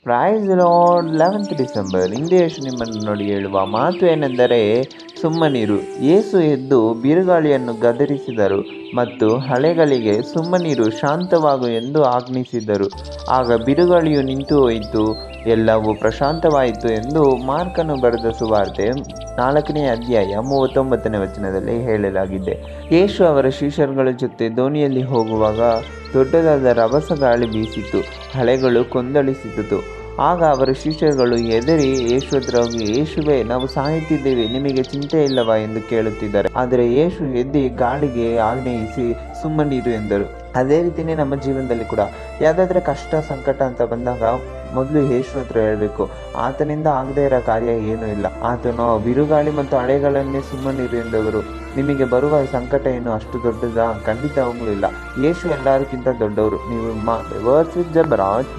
Price lord 11th December. ಇಂದು ಯೇಸು ನಿಮ್ಮನ್ನು ನೋಡಿ ಹೇಳುವ ಮಾತು ಏನೆಂದರೆ, ಸುಮ್ಮನಿರು. ಯೇಸು ಎದ್ದು ಬಿರುಗಾಳಿಯನ್ನು ಗದರಿಸಿದರು ಮತ್ತು ಅಲೆಗಳಿಗೆ, ಸುಮ್ಮನಿರು, ಶಾಂತವಾಗು ಎಂದು ಆಜ್ಞಿಸಿದರು. ಆಗ ಬಿರುಗಾಳಿಯು ನಿಂತು ಹೋಯಿತು, ಎಲ್ಲವೂ ಪ್ರಶಾಂತವಾಯಿತು ಎಂದು ಮಾರ್ಕನು ಬರೆದ ಸುವಾರ್ತೆ 4ನೇ ಅಧ್ಯಾಯ 39ನೇ ವಚನದಲ್ಲಿ ಹೇಳಲಾಗಿದೆ. ಯೇಸು ಅವರ ಶಿಷ್ಯರುಗಳ ಜೊತೆ ದೋಣಿಯಲ್ಲಿ ಹೋಗುವಾಗ ದೊಡ್ಡದಾದ ರಭಸ ಗಾಳಿ ಬೀಸಿತು, ಅಲೆಗಳು ಕೊಂದಳಿಸಿತು. ಆಗ ಅವರ ಶಿಷ್ಯರುಗಳು ಹೆದರಿ ಯೇಸು ಹತ್ರ ಹೋಗಿ, ಯೇಸುವೇ, ನಾವು ಸಾಯುತ್ತಿದ್ದೇವೆ, ನಿಮಗೆ ಚಿಂತೆ ಇಲ್ಲವಾ ಎಂದು ಕೇಳುತ್ತಿದ್ದಾರೆ. ಆದರೆ ಯೇಸು ಎದ್ದು ಗಾಳಿಗೆ ಆಜ್ಞಯಿಸಿ ಸುಮ್ಮನಿರು ಎಂದರು. ಅದೇ ರೀತಿಯೇ ನಮ್ಮ ಜೀವನದಲ್ಲಿ ಕೂಡ ಯಾವುದಾದ್ರೆ ಕಷ್ಟ ಸಂಕಟ ಅಂತ ಬಂದಾಗ ಮೊದಲು ಯೇಸು ಹತ್ರ ಹೇಳಬೇಕು. ಆತನಿಂದ ಆಗದೇ ಇರೋ ಕಾರ್ಯ ಏನೂ ಇಲ್ಲ. ಆತನು ಬಿರುಗಾಳಿ ಮತ್ತು ಅಲೆಗಳನ್ನೇ ಸುಮ್ಮನಿರು ಎಂದವರು. ನಿಮಗೆ ಬರುವ ಸಂಕಟ ಏನು ಅಷ್ಟು ದೊಡ್ಡದಾ? ಖಂಡಿತವಾಗ್ಲೂ ಇಲ್ಲ. ಯೇಸು ಎಲ್ಲರಿಗಿಂತ ದೊಡ್ಡವರು. ನೀವು ವರ್ಸ್ ವಿತ್ ಜಬರಾಜ್.